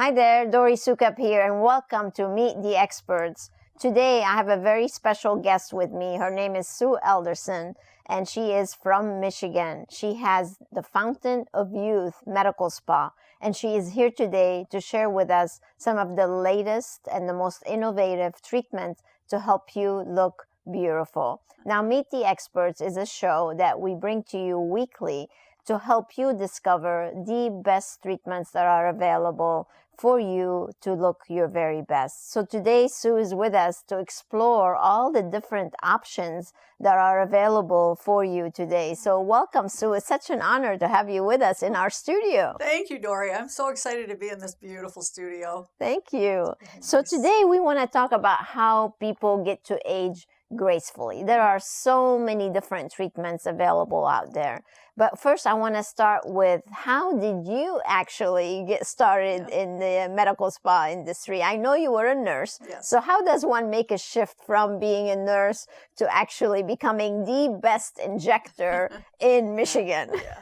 Hi there, Dori Soukup here, and welcome to Meet the Experts. Today, I have a very special guest with me. Her name is Sue Alderson, and she is from Michigan. She has the Fountain of Youth Medical Spa, and she is here today to share with us some of the latest and the most innovative treatments to help you look beautiful. Now, Meet the Experts is a show that we bring to you weekly to help you discover the best treatments that are available for you to look your very best. So today, Sue is with us to explore all the different options that are available for you today. So welcome, Sue. It's such an honor to have you with us in our studio. Thank you, Dori. I'm so excited to be in this beautiful studio. Thank you. Nice. So today we want to talk about how people get to age gracefully. There are so many different treatments available out there. But first, I want to start with, how did you actually get started in the medical spa industry? I know you were a nurse. Yes. So how does one make a shift from being a nurse to actually becoming the best injector in Michigan? Yeah.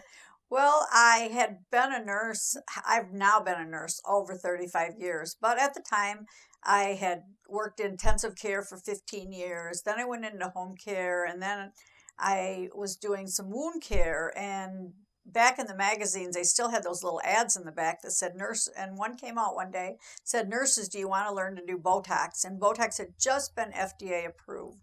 Well, I had been a nurse. I've now been a nurse over 35 years. But at the time, I had worked in intensive care for 15 years. Then I went into home care, and then I was doing some wound care. And back in the magazines, they still had those little ads in the back that said nurse. And one came out one day, said, "Nurses, do you want to learn to do Botox?" And Botox had just been FDA approved.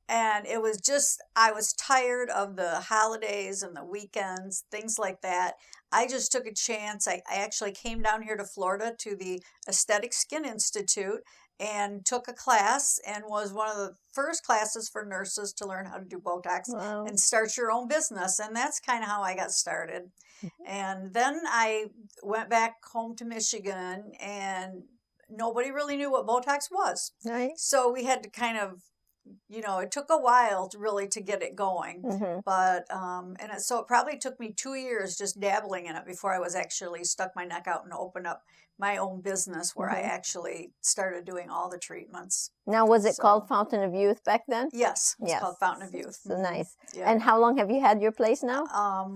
And it was just, I was tired of the holidays and the weekends, things like that. I just took a chance. I actually came down here to Florida to the Aesthetic Skin Institute and took a class, and was one of the first classes for nurses to learn how to do Botox. Wow. And start your own business. And that's kind of how I got started. And then I went back home to Michigan, and nobody really knew what Botox was. Right. So we had to kind of, it took a while to get it going, but, so it probably took me 2 years just dabbling in it before I was actually stuck my neck out and opened up my own business where I actually started doing all the treatments. Now, was it called Fountain of Youth back then? Yes, it's Yes. called Fountain of Youth. So nice. Yeah. And how long have you had your place now?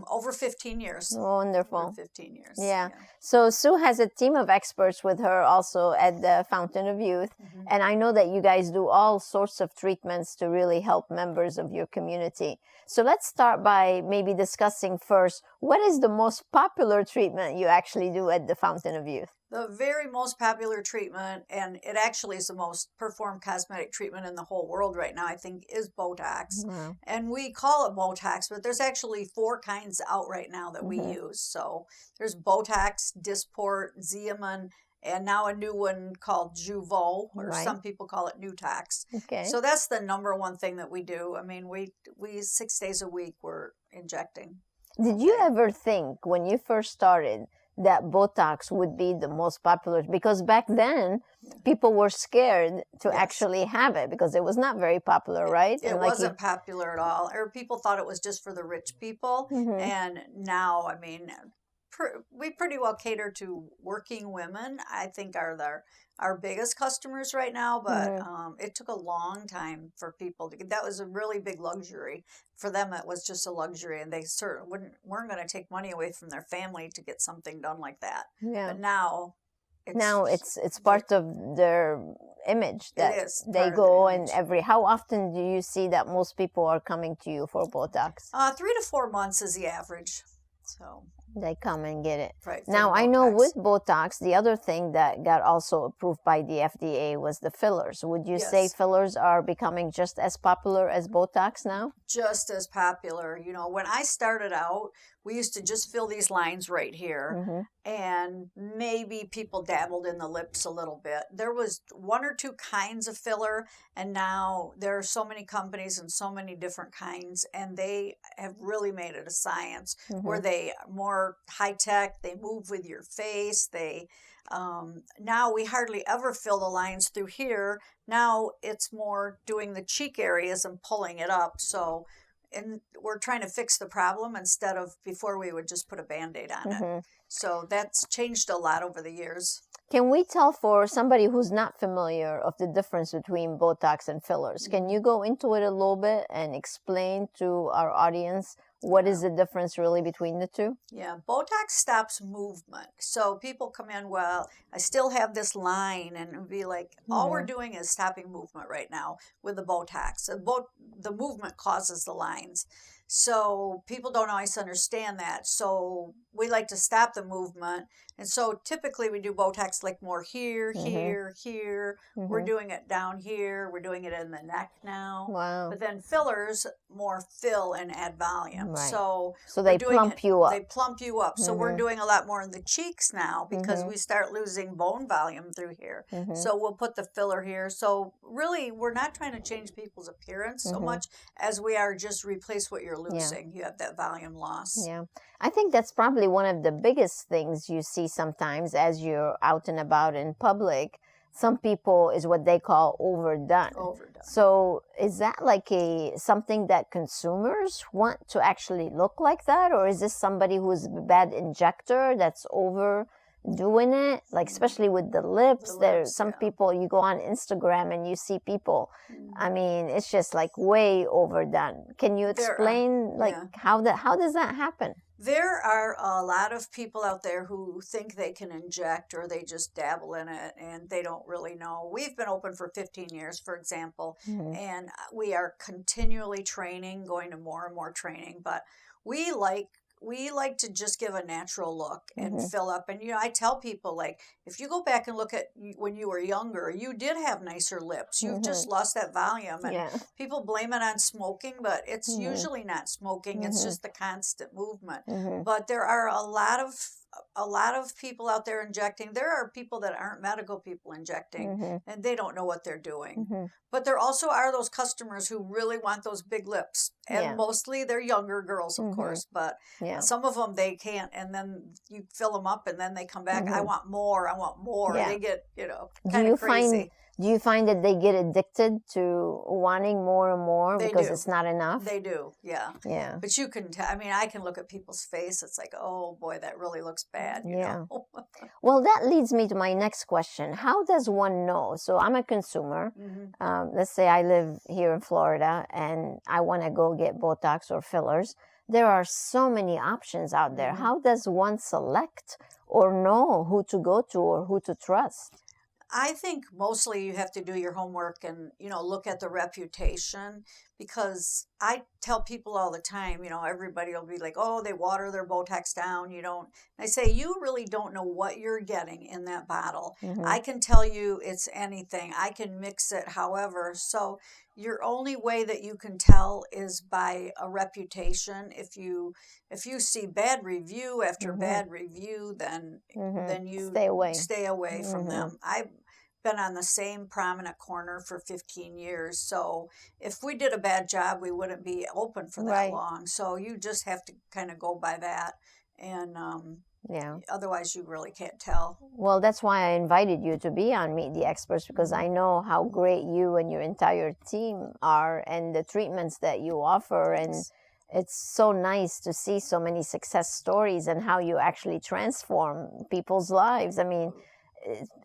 Over 15 years. Wonderful. Over 15 years. Yeah. So Sue has a team of experts with her also at the Fountain of Youth. And I know that you guys do all sorts of treatments to really help members of your community. So let's start by maybe discussing first, what is the most popular treatment you actually do at the Fountain of Youth? The very most popular treatment, and it actually is the most performed cosmetic treatment in the whole world right now, I think, is Botox. Wow. And we call it Botox, but there's actually 4 kinds out right now that we use. So there's Botox, Dysport, Xeomin, and now a new one called Jeuveau, or some people call it Nutox. Okay. So that's the number one thing that we do. I mean, we 6 days a week we're injecting. Did you ever think when you first started that Botox would be the most popular? Because back then, people were scared to actually have it because it was not very popular, right? It wasn't popular at all. Or people thought it was just for the rich people. And now, I mean, we pretty well cater to working women. I think are our biggest customers right now, but it took a long time for people to get. That was a really big luxury for them. It was just a luxury, and they certainly weren't going to take money away from their family to get something done like that. Yeah. But now it's part of their image that they go and how often do you see that most people are coming to you for Botox? 3 to 4 months is the average. So they come and get it. Right. Now, I know with Botox, the other thing that got also approved by the FDA was the fillers. Would you say fillers are becoming just as popular as Botox now? Just as popular. When I started out, we used to just fill these lines right here, and maybe people dabbled in the lips a little bit. There was 1 or 2 kinds of filler, and now there are so many companies and so many different kinds, and they have really made it a science where they are more high tech. They move with your face. They now we hardly ever fill the lines through here. Now it's more doing the cheek areas and pulling it up. So. And we're trying to fix the problem instead of before we would just put a Band-Aid on it. So that's changed a lot over the years. Can we tell for somebody who's not familiar of the difference between Botox and fillers? Can you go into it a little bit and explain to our audience What is the difference really between the two? Yeah, Botox stops movement. So people come in, well, I still have this line, and it'd be like, all we're doing is stopping movement right now with the Botox. The movement causes the lines. So people don't always understand that. So we like to stop the movement. And so typically we do Botox like more here, here, here. We're doing it down here. We're doing it in the neck now. Wow. But then fillers, more fill and add volume. Right. So they plump you up. They plump you up. So we're doing a lot more in the cheeks now because we start losing bone volume through here. So we'll put the filler here. So really, we're not trying to change people's appearance so much as we are just replace what you're losing. You have that volume loss. Yeah. I think that's probably one of the biggest things you see sometimes as you're out and about in public. Some people is what they call overdone. So is that like something that consumers want to actually look like that? Or is this somebody who's a bad injector that's overdoing it? Like especially with the lips, there's some people, you go on Instagram and you see people, I mean, it's just like way overdone. Can you explain how does that happen? There are a lot of people out there who think they can inject or they just dabble in it and they don't really know. We've been open for 15 years, for example, and we are continually training, going to more and more training, but we like to just give a natural look and fill up. And, I tell people, like, if you go back and look at when you were younger, you did have nicer lips. You've just lost that volume. And people blame it on smoking, but it's usually not smoking. It's just the constant movement. But there are a lot of people out there injecting. There are people that aren't medical people injecting, and they don't know what they're doing. But there also are those customers who really want those big lips. And mostly they're younger girls, of course. But some of them, they can't. And then you fill them up, and then they come back, I want more. They get, kind of crazy. Do you find that they get addicted to wanting more and more because it's not enough? They do, yeah. Yeah. But you can tell, I can look at people's face. It's like, oh boy, that really looks bad, you know? Well, that leads me to my next question. How does one know? So I'm a consumer. Let's say I live here in Florida and I want to go get Botox or fillers. There are so many options out there. How does one select or know who to go to or who to trust? I think mostly you have to do your homework and, look at the reputation, because I tell people all the time, everybody will be like, oh, they water their Botox down. I say, you really don't know what you're getting in that bottle. I can tell you it's anything. I can mix it however. So your only way that you can tell is by a reputation. If you see bad review after bad review, then you stay away from them. I've been on the same prominent corner for 15 years. So if we did a bad job, we wouldn't be open for that long. So you just have to kind of go by that. And otherwise you really can't tell. Well, that's why I invited you to be on Meet the Experts, because I know how great you and your entire team are and the treatments that you offer. And it's so nice to see so many success stories and how you actually transform people's lives. I mean,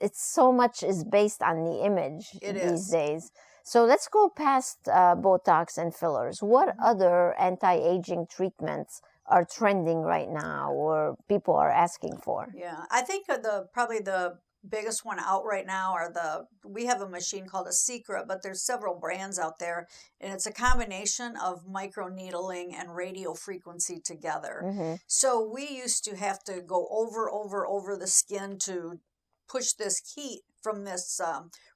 it's so much is based on the image these days. So let's go past Botox and fillers. What other anti-aging treatments are trending right now or people are asking for? Yeah, I think probably the biggest one out right now we have a machine called a Soukup, but there's several brands out there, and it's a combination of microneedling and radio frequency together. So we used to have to go over the skin to push this heat from this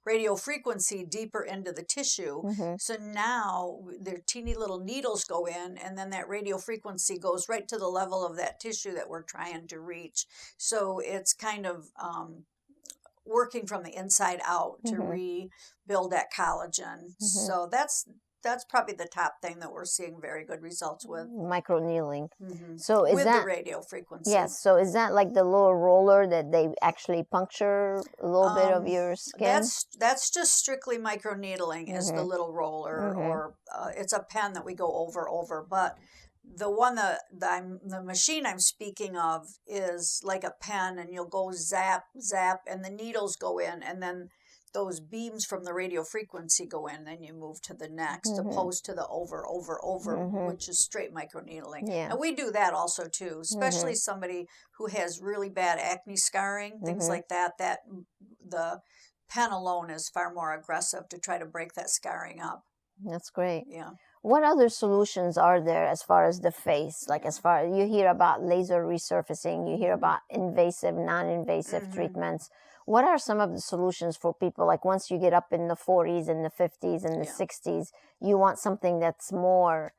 radio frequency deeper into the tissue. So now their teeny little needles go in, and then that radio frequency goes right to the level of that tissue that we're trying to reach. So it's kind of working from the inside out to rebuild that collagen. So that's probably the top thing that we're seeing very good results with. Microneedling. So is with that the radio frequency? Yes. So is that like the little roller that they actually puncture a little bit of your skin? That's just strictly microneedling is the little roller, or it's a pen that we go over. But the one the machine I'm speaking of is like a pen, and you'll go zap, and the needles go in, and then those beams from the radio frequency go in, then you move to the next, opposed to the over, which is straight microneedling. Yeah. And we do that also too, especially somebody who has really bad acne scarring, things like that, that the pen alone is far more aggressive to try to break that scarring up. That's great. Yeah. What other solutions are there as far as the face? Like as far you hear about laser resurfacing, you hear about invasive, non-invasive treatments. What are some of the solutions for people? Like once you get up in the 40s and the 50s and the 60s, you want something that's more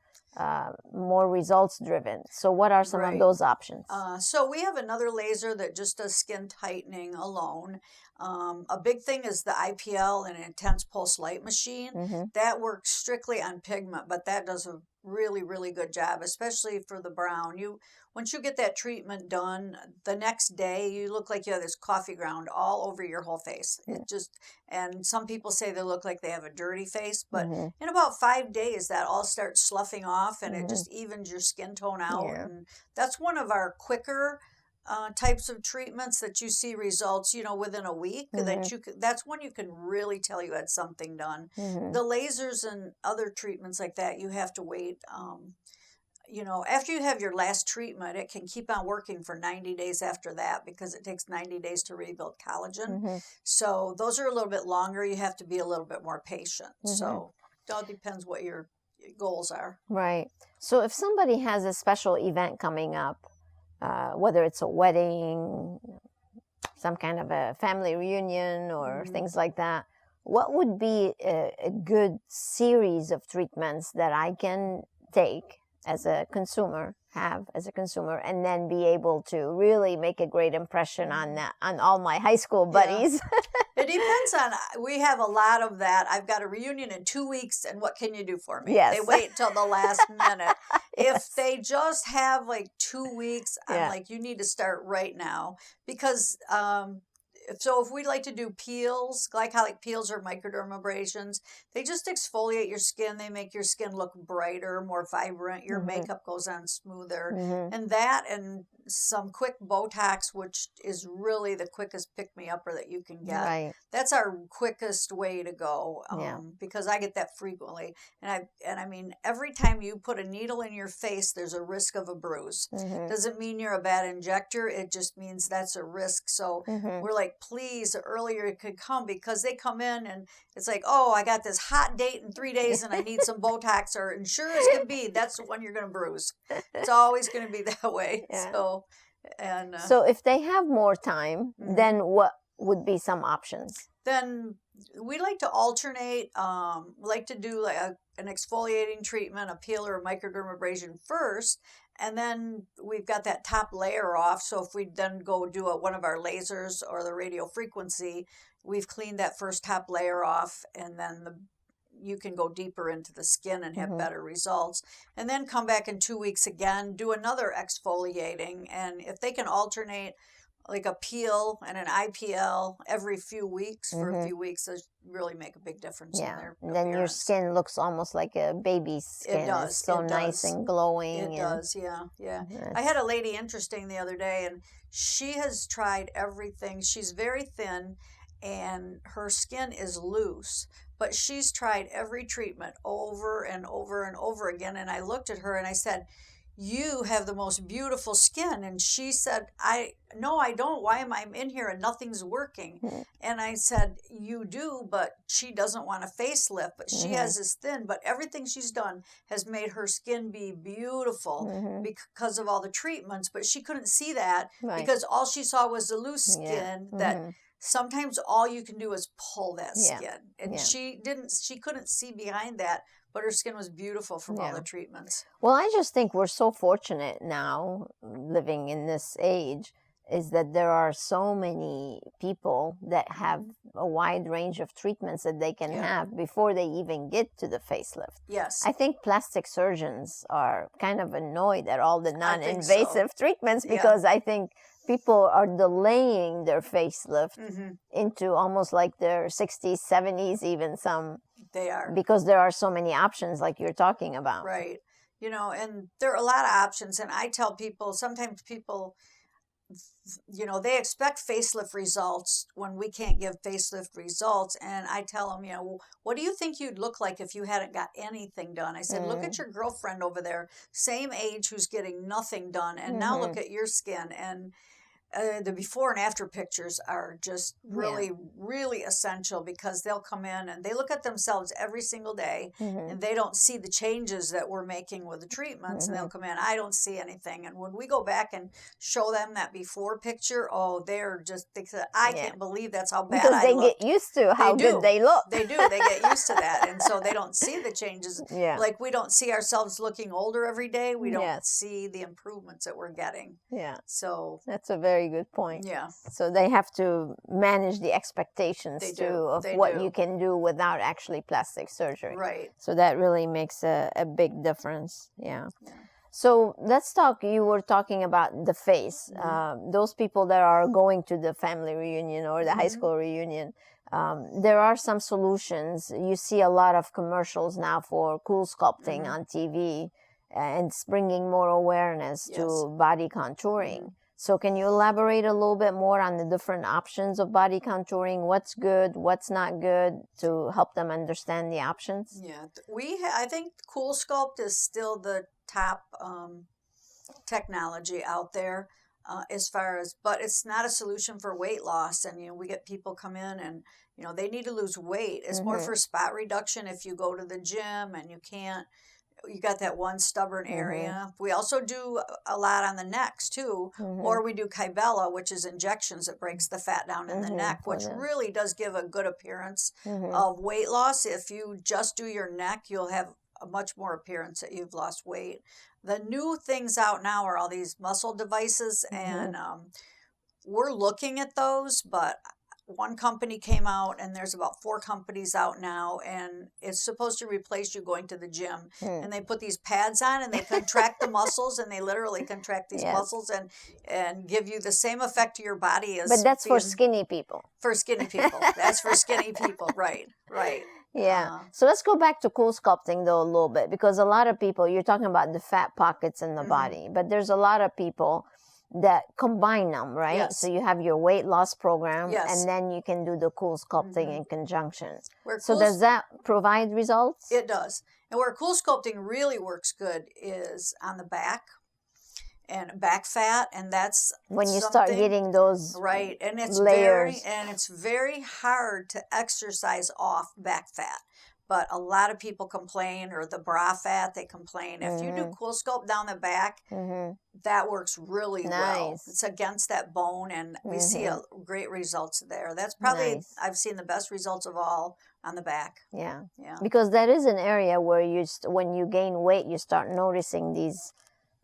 results driven. So what are some of those options? So we have another laser that just does skin tightening alone. A big thing is the IPL, an intense pulse light machine. That works strictly on pigment, but that does a really, really good job, especially for the brown. Once you get that treatment done, the next day you look like you have this coffee ground all over your whole face. And some people say they look like they have a dirty face, but in about 5 days that all starts sloughing off, and it just evens your skin tone out. And that's one of our quicker types of treatments that you see results, within a week. That's when you can really tell you had something done. The lasers and other treatments like that, you have to wait. After you have your last treatment, it can keep on working for 90 days after that, because it takes 90 days to rebuild collagen. So those are a little bit longer. You have to be a little bit more patient. So it all depends what your goals are. Right. So if somebody has a special event coming up, whether it's a wedding, some kind of a family reunion, or things like that, what would be a good series of treatments that I can take as a consumer, and then be able to really make a great impression on all my high school buddies? It depends on, we have a lot of that. I've got a reunion in 2 weeks, and what can you do for me? Yes. They wait till the last minute. If they just have like 2 weeks, I'm like, you need to start right now, because so if we like to do peels, glycolic peels or microdermabrasions, they just exfoliate your skin. They make your skin look brighter, more vibrant. Your makeup goes on smoother. And that, and some quick Botox, which is really the quickest pick-me-upper that you can get. Right. That's our quickest way to go, because I get that frequently. And I mean, every time you put a needle in your face, there's a risk of a bruise. Doesn't mean you're a bad injector. It just means that's a risk. So we're like, please, the earlier it could come, because they come in and it's like, oh, I got this hot date in 3 days and I need some Botox, or and sure as can be, that's the one you're going to bruise. It's always going to be that way. So if they have more time, then what would be some options? Then we like to alternate. We like to do like an exfoliating treatment, a peel or a microdermabrasion first, and then we've got that top layer off. So if we then go do one of our lasers or the radio frequency, we've cleaned that first top layer off, and then you can go deeper into the skin and have better results. And then come back in 2 weeks again, do another exfoliating. And if they can alternate like a peel and an IPL every few weeks for a few weeks, those really make a big difference in their appearance. Then your skin looks almost like a baby's skin. It does. It's so nice and glowing. It does, yeah. I had a lady interesting the other day, and she has tried everything. She's very thin, and her skin is loose, but she's tried every treatment over and over and over again. And I looked at her and I said, you have the most beautiful skin. And she said, no, I don't. Why am I in here and nothing's working? And I said, you do, but she doesn't want a facelift, but she has this thin, but everything she's done has made her skin be beautiful because of all the treatments. But she couldn't see that because all she saw was the loose skin that sometimes all you can do is pull that skin. And she couldn't see behind that, but her skin was beautiful from all the treatments. Well, I just think we're so fortunate now, living in this age, is that there are so many people that have a wide range of treatments that they can have before they even get to the facelift. Yes. I think plastic surgeons are kind of annoyed at all the non-invasive treatments, because I think people are delaying their facelift into almost like their 60s, 70s, even some. They are. Because there are so many options like you're talking about. Right. And there are a lot of options. And I tell people, sometimes people, they expect facelift results when we can't give facelift results. And I tell them, what do you think you'd look like if you hadn't got anything done? I said, look at your girlfriend over there, same age, who's getting nothing done. And now look at your skin. And the before and after pictures are just really, really essential, because they'll come in and they look at themselves every single day and they don't see the changes that we're making with the treatments. And they'll come in, I don't see anything. And when we go back and show them that before picture, they say, I can't believe that's how bad because they get used to how good they look. They do. They get used to that. And so they don't see the changes. Yeah. Like we don't see ourselves looking older every day. We don't see the improvements that we're getting. Yeah. So that's a very good point. Yeah. So they have to manage the expectations of what you can do without actually plastic surgery. Right. So that really makes a big difference. Yeah. So let's talk, you were talking about the face. Those people that are going to the family reunion or the high school reunion, there are some solutions. You see a lot of commercials now for cool sculpting on TV, and it's bringing more awareness to body contouring. So can you elaborate a little bit more on the different options of body contouring? What's good, what's not good, to help them understand the options? Yeah, I think Cool Sculpt is still the top technology out there but it's not a solution for weight loss. And, we get people come in and, they need to lose weight. It's more for spot reduction. If you go to the gym and you got that one stubborn area. We also do a lot on the necks too, or we do Kybella, which is injections that breaks the fat down in the neck, which really does give a good appearance of weight loss. If you just do your neck, you'll have a much more appearance that you've lost weight. The new things out now are all these muscle devices, and we're looking at those, but one company came out, and there's about 4 companies out now, and it's supposed to replace you going to the gym. And they put these pads on, and they contract the muscles, and they literally contract these muscles and give you the same effect to your body as. But that's for skinny people. For skinny people. That's for skinny people. Right. Yeah. So let's go back to cool sculpting though a little bit, because a lot of people, you're talking about the fat pockets in the body, but there's a lot of people that combine them, right? Yes. So you have your weight loss program, and then you can do the cool sculpting in conjunction. So does that provide results? It does. And where cool sculpting really works good is on the back and back fat, and that's when you start getting those and it's layers. it's very hard to exercise off back fat. But a lot of people complain, or the bra fat, they complain. If you do cool sculpt down the back, that works really well. It's against that bone, and we see great results there. That's probably, I've seen the best results of all on the back. Yeah. Because that is an area where when you gain weight, you start noticing these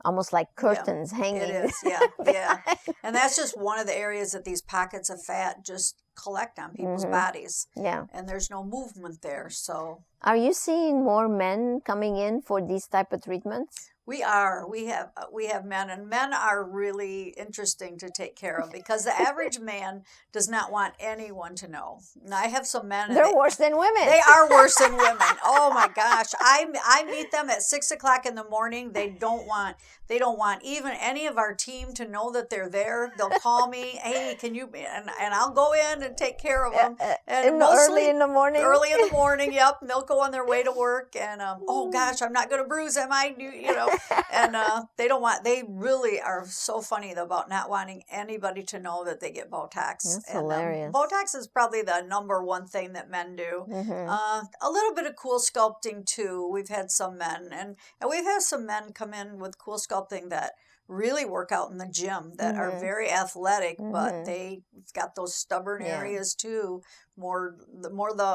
almost like curtains hanging. It is, yeah. And that's just one of the areas that these pockets of fat just collect on people's bodies. Yeah. And there's no movement there, so. Are you seeing more men coming in for these type of treatments? We are. We have men, and men are really interesting to take care of, because the average man does not want anyone to know. Now, I have some men. They're worse than women. They are worse than women. Oh my gosh! I meet them at 6:00 in the morning. They don't want even any of our team to know that they're there. They'll call me, hey, can you? And I'll go in and take care of them. And early in the morning. Early in the morning. Yep. And they'll go on their way to work, and oh gosh, I'm not going to bruise, am I? And they really are so funny about not wanting anybody to know that they get Botox. That's hilarious. Botox is probably the number one thing that men do. A little bit of cool sculpting too. We've had some men, and we've had some men come in with cool sculpting that really work out in the gym, that are very athletic, but they've got those stubborn areas too, more the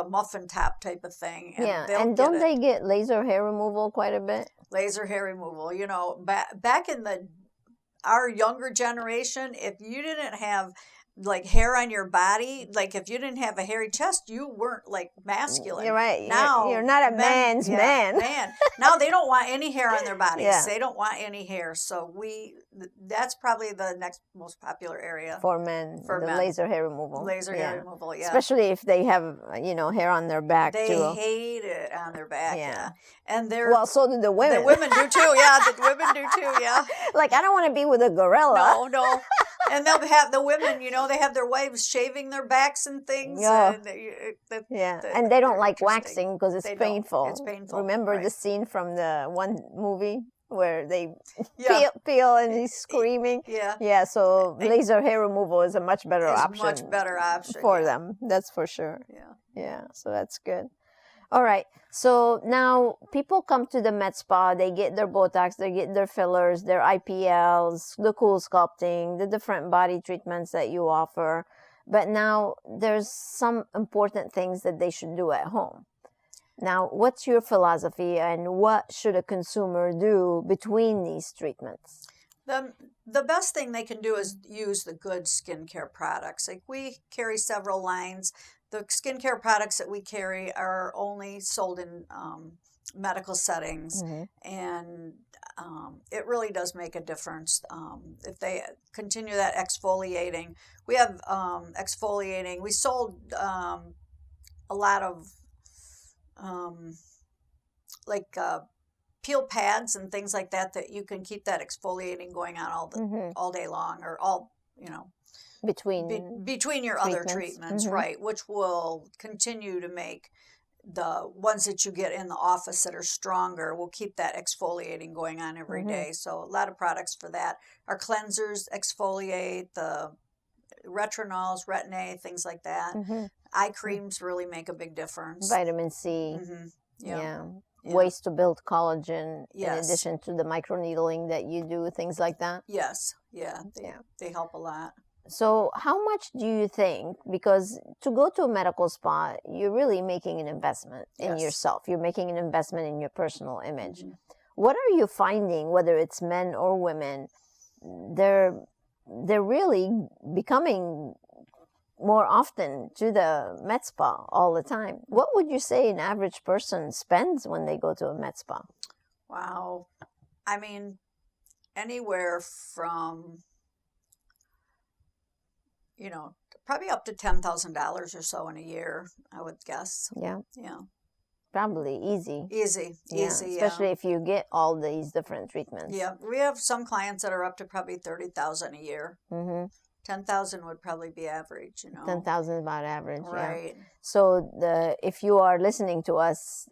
muffin top type of thing. And don't they get laser hair removal quite a bit? Laser hair removal, back in our younger generation, if you didn't have like hair on your body, like if you didn't have a hairy chest, you weren't like masculine. You're right. Now you're not a man's man. Now they don't want any hair on their bodies. They don't want any hair. So that's probably the next most popular area for men. Laser hair removal. Laser hair removal. Yeah. Especially if they have hair on their back they too. They hate it on their back. Yeah. And so do the women. The women do too. Yeah. The women do too. Yeah. Like, I don't want to be with a gorilla. No. And they'll have the women, they have their wives shaving their backs and things. Yeah. And And they don't like interesting. waxing because it's They don't. painful. It's painful. Remember right. the scene from the one movie where they Yeah. peel and he's screaming? Yeah. Yeah, so laser hair removal is a much better It's option. much better option for yeah. them. That's for sure. Yeah. Yeah, so that's good. All right. So now people come to the med spa, they get their Botox, they get their fillers, their IPLs, the cool sculpting, the different body treatments that you offer. But now there's some important things that they should do at home. Now, what's your philosophy and what should a consumer do between these treatments? The best thing they can do is use the good skincare products. Like we carry several lines. The skincare products that we carry are only sold in medical settings, and it really does make a difference if they continue that exfoliating. We have exfoliating. We sold a lot of peel pads and things like that you can keep that exfoliating going on all day long, or all between your other treatments, right, which will continue to make the ones that you get in the office that are stronger will keep that exfoliating going on every day. So a lot of products for that. Our cleansers exfoliate, the retinol, retin-A, things like that. Eye creams really make a big difference. Vitamin C. Yeah. Ways to build collagen Yes. in addition to the microneedling that you do, things like that. Yes. They help a lot. So how much do you think, because to go to a medical spa, you're really making an investment in yourself. You're making an investment in your personal image. What are you finding, whether it's men or women, they're really becoming more often to the med spa all the time? What would you say an average person spends when they go to a med spa? Wow. I mean, anywhere from, probably up to $10,000 or so in a year, I would guess. Yeah. Yeah. Probably easy. Easy. Especially if you get all these different treatments. Yeah. We have some clients that are up to probably $30,000 a year. 10,000 would probably be average, 10,000 is about average, right. Yeah. So if you are listening to us,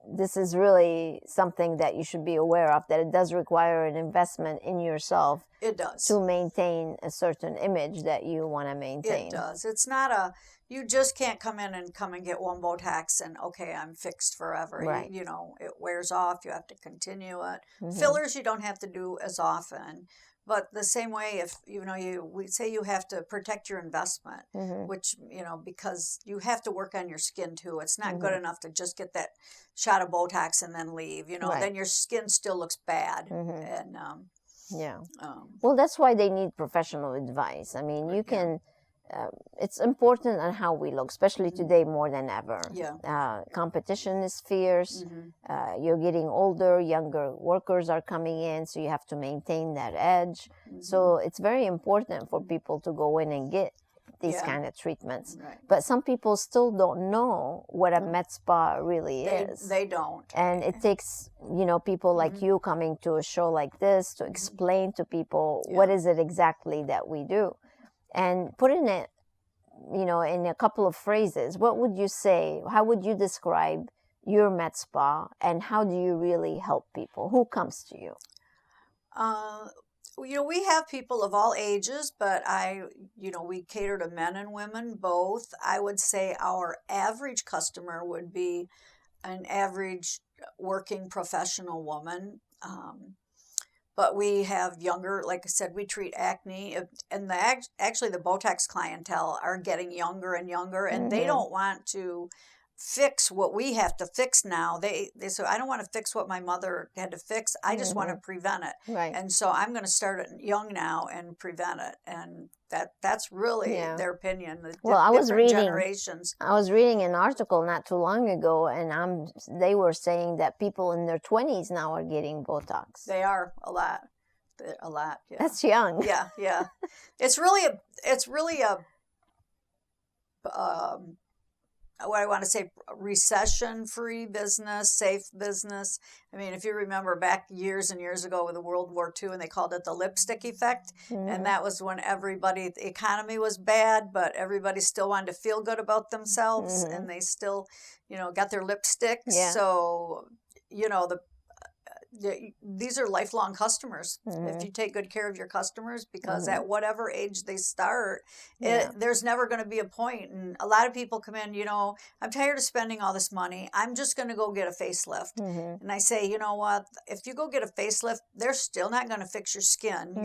this is really something that you should be aware of, that it does require an investment in yourself. It does. To maintain a certain image that you want to maintain. It does. It's not you just can't come in and get one Botox and, okay, I'm fixed forever. Right. It wears off. You have to continue it. Fillers you don't have to do as often. But the same way, if we say you have to protect your investment, which because you have to work on your skin too. It's not good enough to just get that shot of Botox and then leave. Right. Then your skin still looks bad. And well, that's why they need professional advice. I mean, you can. It's important on how we look, especially today more than ever. Yeah. Competition is fierce. You're getting older, younger workers are coming in, so you have to maintain that edge. So it's very important for people to go in and get these kind of treatments. Right. But some people still don't know what a med spa really is. They don't. And it takes, people like you coming to a show like this to explain to people what is it exactly that we do. And putting it, in a couple of phrases, what would you say? How would you describe your med spa, and how do you really help people? Who comes to you? We have people of all ages, but we cater to men and women both. I would say our average customer would be an average working professional woman. But we have younger, like I said, we treat acne, and actually the Botox clientele are getting younger and younger, and they don't want to fix what we have to fix now. They say, I don't want to fix what my mother had to fix. I just want to prevent it. Right. And so I'm going to start it young now and prevent it. And that's really their opinion. Well, I was reading generations. I was reading an article not too long ago, and they were saying that people in their 20s now are getting Botox. They are a lot. Yeah. That's young. Yeah. It's really a what I want to say, recession-free business, safe business. I mean, if you remember back years and years ago with the World War II, and they called it the lipstick effect, and that was when the economy was bad, but everybody still wanted to feel good about themselves, and they still, got their lipsticks. Yeah. So, these are lifelong customers if you take good care of your customers, because at whatever age they start, there's never going to be a point. And a lot of people come in, I'm tired of spending all this money, I'm just going to go get a facelift. And I say, you know what, if you go get a facelift, they're still not going to fix your skin.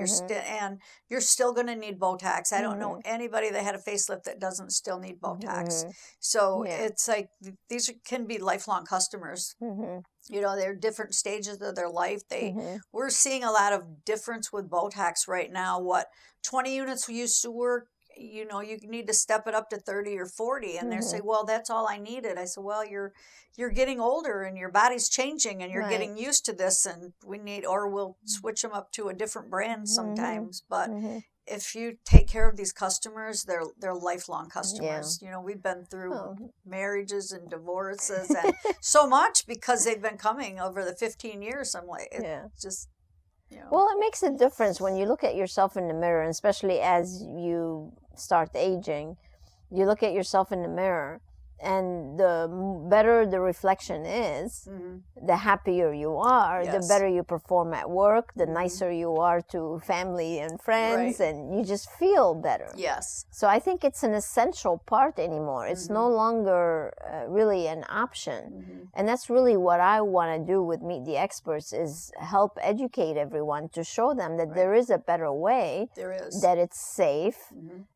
You're still going to need Botox. I don't know anybody that had a facelift that doesn't still need Botox. So it's like these can be lifelong customers. They're different stages of their life. We're seeing a lot of difference with Botox right now. What 20 units used to work, you need to step it up to 30 or 40. And they say, well, that's all I needed. I said, well, you're getting older and your body's changing and you're getting used to this, and we'll switch them up to a different brand sometimes. But if you take care of these customers, they're lifelong customers. We've been through marriages and divorces and so much because they've been coming over the 15 years. I'm like, it's just, Well, it makes a difference when you look at yourself in the mirror, and especially as you start aging, you look at yourself in the mirror, and the better the reflection is, the happier you are, the better you perform at work, the nicer you are to family and friends, and you just feel better. Yes. So I think it's an essential part anymore. It's no longer really an option. And that's really what I want to do with Meet the Experts, is help educate everyone to show them that there is a better way. There is. That it's safe,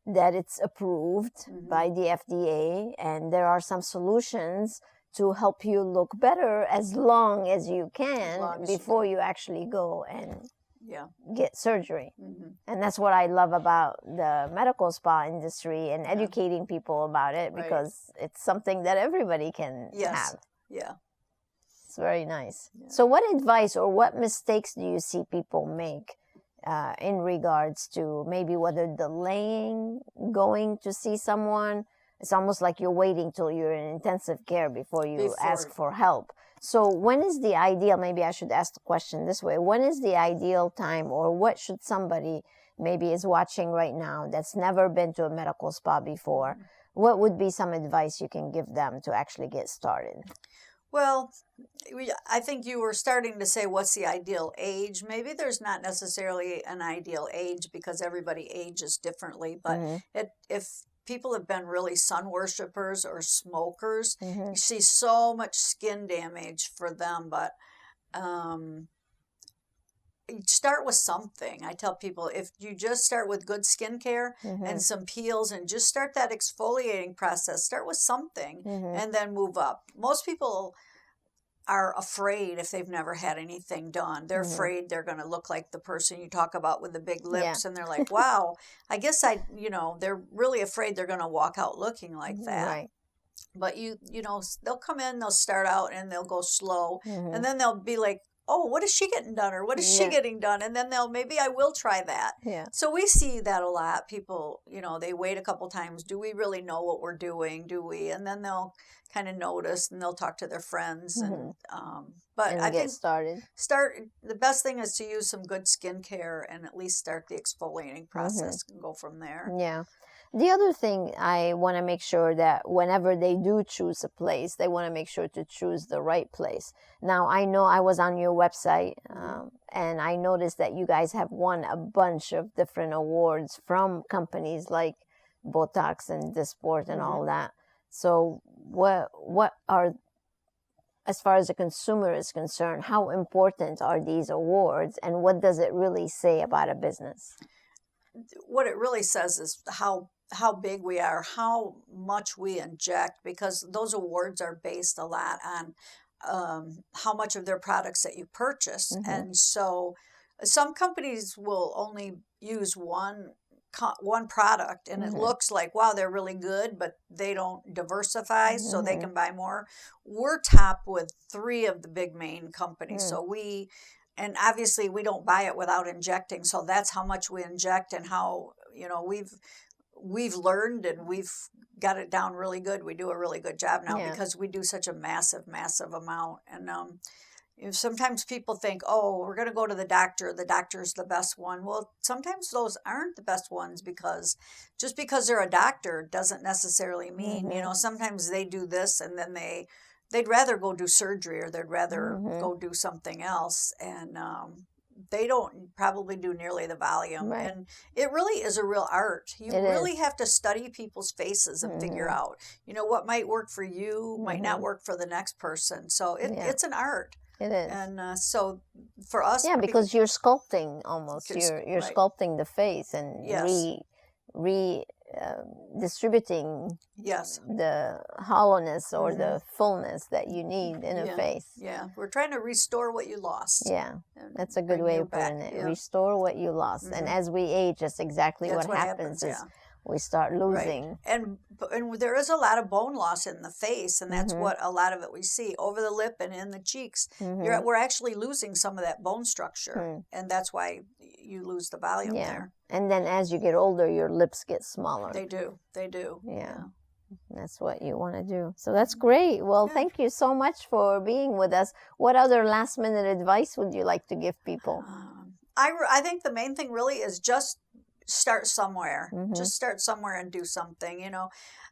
that it's approved by the FDA, and there are some solutions to help you look better as long as you can before you actually go and get surgery. And that's what I love about the medical spa industry and educating people about it, because it's something that everybody can have. Yeah. It's very nice. So what advice or what mistakes do you see people make in regards to maybe whether delaying going to see someone? It's almost like you're waiting till you're in intensive care before you ask for help. So when is the ideal, maybe I should ask the question this way, when is the ideal time, or what should somebody maybe is watching right now that's never been to a medical spa before, what would be some advice you can give them to actually get started? Well, I think you were starting to say, what's the ideal age? Maybe there's not necessarily an ideal age because everybody ages differently. But if people have been really sun worshipers or smokers, you see so much skin damage for them. But start with something. I tell people, if you just start with good skincare and some peels and just start that exfoliating process, start with something and then move up. Most people are afraid if they've never had anything done. They're afraid they're going to look like the person you talk about with the big lips. And they're like, wow, I guess they're really afraid they're going to walk out looking like that. Right. But they'll come in, they'll start out and they'll go slow. And then they'll be like, oh, what is she getting done? Or what is she getting done? And then maybe I will try that. Yeah. So we see that a lot. People, they wait a couple times. Do we really know what we're doing? Do we? And then they'll kind of notice and they'll talk to their friends. And I think the best thing is to use some good skincare and at least start the exfoliating process and go from there. Yeah. The other thing I want to make sure that whenever they do choose a place, they want to make sure to choose the right place. Now, I know I was on your website and I noticed that you guys have won a bunch of different awards from companies like Botox and Dysport and all that. So what are, as far as the consumer is concerned, how important are these awards and what does it really say about a business? What it really says is how big we are, how much we inject, because those awards are based a lot on how much of their products that you purchase. And so some companies will only use one product and it looks like, wow, they're really good, but they don't diversify so they can buy more. We're top with 3 of the big main companies. So and obviously we don't buy it without injecting. So that's how much we inject and how, we've learned and we've got it down really good. We do a really good job now Yeah. because we do such a massive, massive amount. And sometimes people think, oh, we're going to go to the doctor. The doctor's the best one. Well, sometimes those aren't the best ones because just because they're a doctor doesn't necessarily mean, sometimes they do this and then they'd rather go do surgery or they'd rather go do something else. And they don't probably do nearly the volume. Right. And it really is a real art. You It really is. have to study people's faces and figure out, what might work for you, might not work for the next person. So it's an art. It is. And so for us, Yeah, because you're sculpting almost. You're right. sculpting the face and Yes. distributing Yes. the hollowness or the fullness that you need in a face. Yeah, we're trying to restore what you lost. Yeah, and that's a good bring way you of putting back. it. Yeah. Restore what you lost. And as we age, that's exactly That's what happens is yeah. we start losing. Right. And there is a lot of bone loss in the face, and that's what a lot of it we see over the lip and in the cheeks. We're actually losing some of that bone structure, and that's why you lose the volume there. And then as you get older, your lips get smaller. They do. They do. Yeah. That's what you want to do. So that's great. Well, thank you so much for being with us. What other last minute advice would you like to give people? I think the main thing really is just start somewhere. Just start somewhere and do something.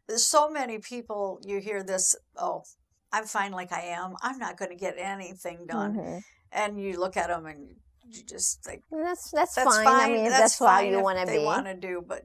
There's so many people, you hear this, oh, I'm fine like I am. I'm not going to get anything done. And you look at them and you just think, that's fine. I mean, that's how you want to be. They want to do, but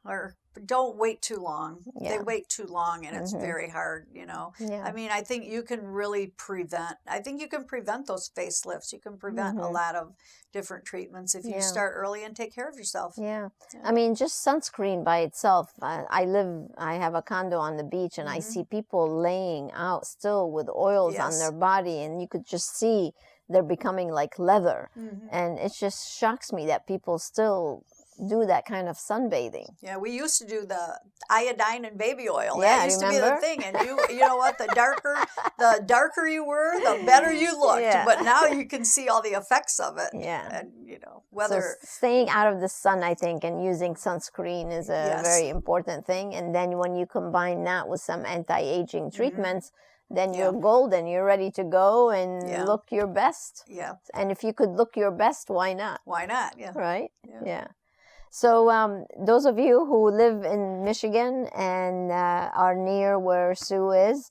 or don't wait too long. Yeah. They wait too long, and it's very hard. Yeah. I mean, I think you can really prevent. I think you can prevent those facelifts. You can prevent a lot of different treatments if you start early and take care of yourself. Yeah. I mean, just sunscreen by itself. I have a condo on the beach, and I see people laying out still with oils on their body, and you could just see they're becoming like leather. And it just shocks me that people still do that kind of sunbathing. Yeah, we used to do the iodine and baby oil. Yeah, that used to remember? be the thing. And you know what? The darker you were, the better you looked. Yeah. But now you can see all the effects of it. Yeah. And whether So staying out of the sun, I think, and using sunscreen is a very important thing. And then when you combine that with some anti-aging treatments, then you're golden. You're ready to go and look your best. Yeah. And if you could look your best, why not? Why not? Yeah. Right? Yeah. So those of you who live in Michigan and are near where Sue is,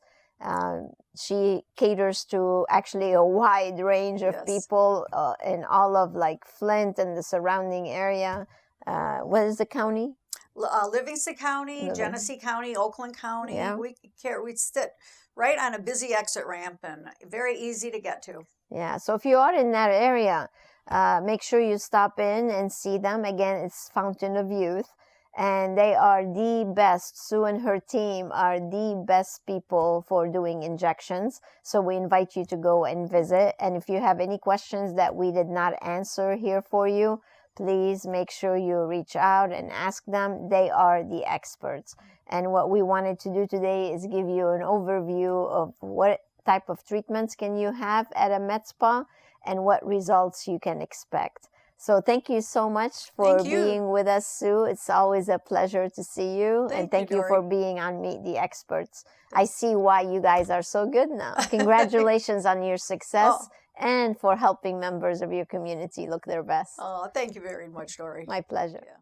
she caters to actually a wide range of people in all of like Flint and the surrounding area. What is the county? Livingston County, Genesee County, Oakland County. Yeah. We sit right on a busy exit ramp and very easy to get to. Yeah. So if you are in that area, make sure you stop in and see them. Again, it's Fountain of Youth, and they are the best. Sue and her team are the best people for doing injections. So we invite you to go and visit. And if you have any questions that we did not answer here for you, please make sure you reach out and ask them. They are the experts. And what we wanted to do today is give you an overview of what type of treatments can you have at a Medspa and what results you can expect. So thank you so much for being with us, Sue. It's always a pleasure to see you. And thank you for being on Meet the Experts. I see why you guys are so good now. Congratulations on your success and for helping members of your community look their best. Oh, thank you very much, Dori. My pleasure. Yeah.